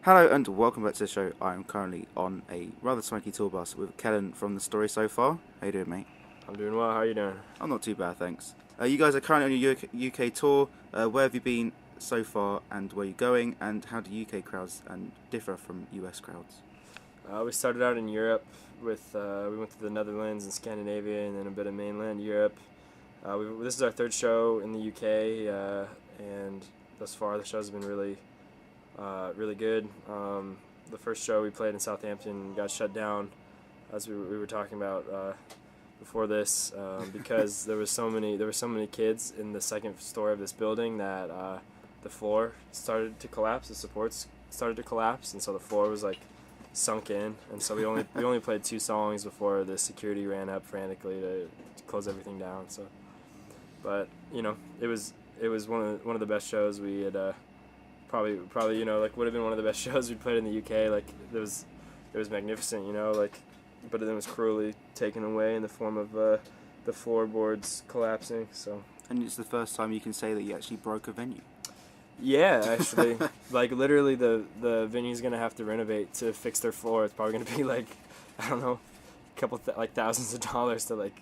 Hello and welcome back to the show. I'm currently on a rather swanky tour bus with Kellen from The Story So Far. How you doing, mate? I'm doing well. How are you doing? I'm not too bad, thanks. You guys are currently on your UK tour. Where have you been so far, and where are you going, and how do UK crowds differ from US crowds? We started out in Europe with we went to the Netherlands and Scandinavia, and then a bit of mainland Europe. This is our third show in the UK, and thus far the shows have been really good. The first show we played in Southampton got shut down, as we were talking about before this, because there were so many kids in the second story of this building that the floor started to collapse, the supports started to collapse, and so the floor was like sunk in, and so we only played two songs before the security ran up frantically to close everything down. So, but it was one of the best shows we had. Probably like would have been one of the best shows we played in the UK. Like it was magnificent, like, but then it was cruelly taken away in the form of the floorboards collapsing. So And it's the first time you can say that you actually broke a venue. yeah, actually, like literally the venue's gonna have to renovate to fix their floor. It's probably gonna be like, I don't know, a couple like thousands of dollars to like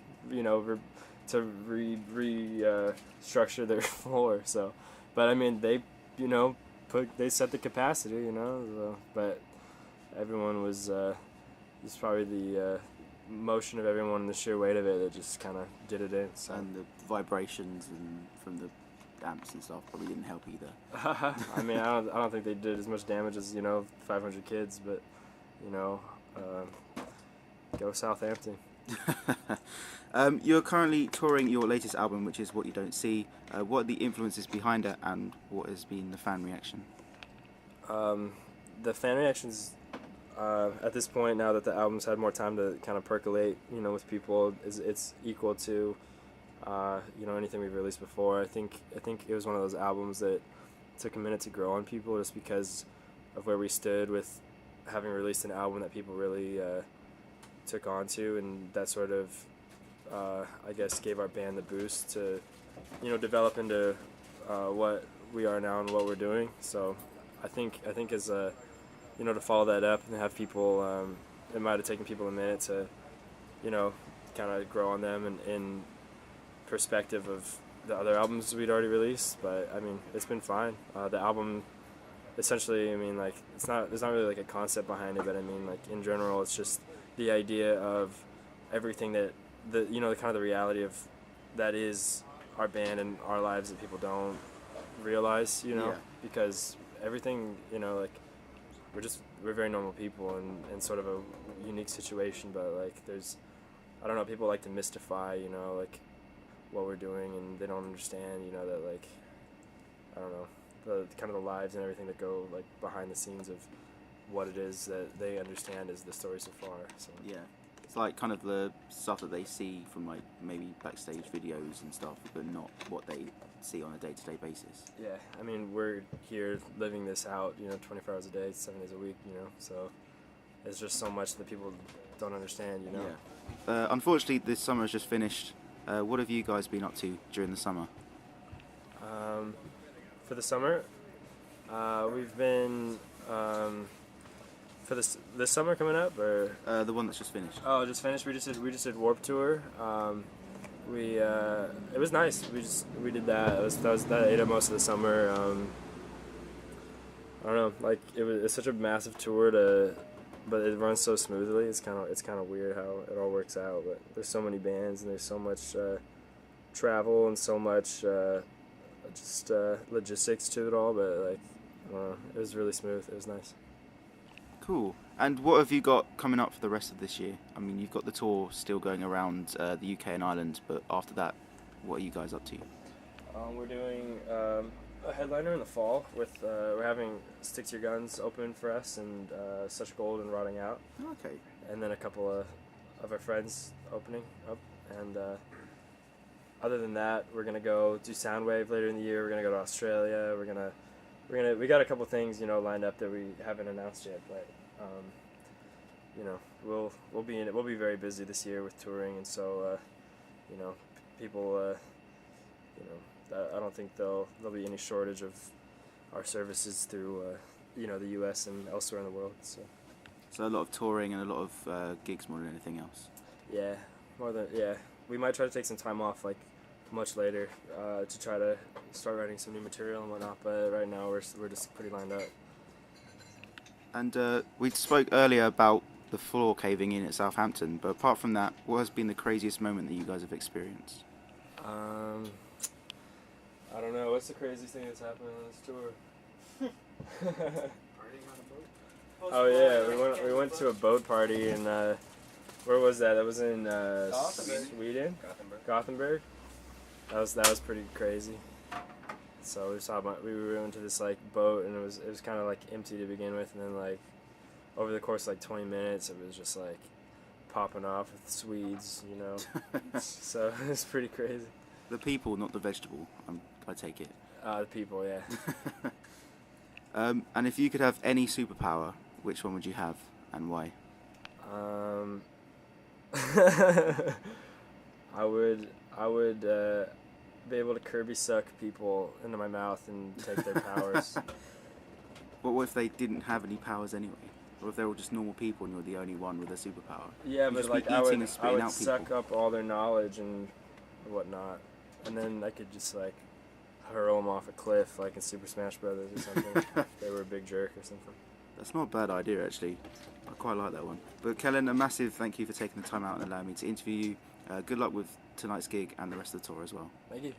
structure their floor. So, but I mean they they set the capacity, so, but everyone was it's probably the motion of everyone and the sheer weight of it that just kind of did it in. So. And the vibrations and from the amps and stuff probably didn't help either. I mean, I don't think they did as much damage as 500 kids, but go Southampton. You're currently touring your latest album, which is What You Don't See. What are the influences behind it, and what has been the fan reaction? The fan reactions at this point, now that the album's had more time to kind of percolate, with people, it's equal to anything we've released before. I think it was one of those albums that took a minute to grow on people, just because of where we stood with having released an album that people really took on to, and that sort of I guess gave our band the boost to develop into what we are now and what we're doing. So I think as to follow that up and have people, it might have taken people a minute to kind of grow on them and in perspective of the other albums we'd already released, but I mean it's been fine. The album essentially, I mean, like, there's not really like a concept behind it, but I mean, like, in general it's just the idea of everything that the kind of the reality of that is our band and our lives that people don't realize, Yeah. because everything, like, we're very normal people in sort of a unique situation, but like I don't know, people like to mystify, like what we're doing, and they don't understand, that, like, I don't know, the kind of the lives and everything that go like behind the scenes of what it is that they understand is the story so far. So Yeah. It's like kind of the stuff that they see from like maybe backstage videos and stuff, but not what they see on a day-to-day basis. yeah, I mean, we're here living this out, 24 hours a day, 7 days a week, so it's just so much that people don't understand, Yeah. Unfortunately, this summer has just finished. What have you guys been up to during the summer? For the summer, we've been for this summer coming up, or The one that's just finished. just finished. We just did Warped Tour. It was nice. We did that. That ate up most of the summer. I don't know. Like, it's such a massive tour but it runs so smoothly. It's kind of weird how it all works out. But there's so many bands and there's so much travel and so much logistics to it all. But like, I don't know. It was really smooth. It was nice. Cool. And what have you got coming up for the rest of this year? I mean, you've got the tour still going around the UK and Ireland, but after that, what are you guys up to? We're doing a headliner in the fall with we're having Stick to Your Guns open for us, and Such Gold and Rotting Out, Okay. and then a couple of our friends opening up. And other than that, we're gonna go do Soundwave later in the year. We're gonna go to Australia. We got a couple things lined up that we haven't announced yet, but we'll be very busy this year with touring, and so people I don't think there'll be any shortage of our services through the U.S. and elsewhere in the world. So a lot of touring and a lot of gigs more than anything else. Yeah, we might try to take some time off like much later to try to start writing some new material and whatnot. But right now we're just pretty lined up. And we spoke earlier about the floor caving in at Southampton, but apart from that, what has been the craziest moment that you guys have experienced? I don't know. What's the craziest thing that's happened on this tour? Partying on a boat? Oh yeah, we went to a boat party and where was that? That was in Sweden. Gothenburg. That was pretty crazy. So we went into this like boat and it was kind of like empty to begin with, and then like over the course of like 20 minutes it was just like popping off with Swedes, So it was pretty crazy. The people, not the vegetable. I take it. The people, yeah. And if you could have any superpower, which one would you have and why? I would be able to Kirby suck people into my mouth and take their powers. But what if they didn't have any powers anyway? Or if they're all just normal people and you're the only one with a superpower? Yeah, You'd but just like be I eating would and spitting out suck people. up all their knowledge and whatnot, and then I could just like hurl them off a cliff like in Super Smash Brothers or something. If they were a big jerk or something. That's not a bad idea, actually. I quite like that one. But Kellen, a massive thank you for taking the time out and allowing me to interview you. Good luck with tonight's gig and the rest of the tour as well. Thank you.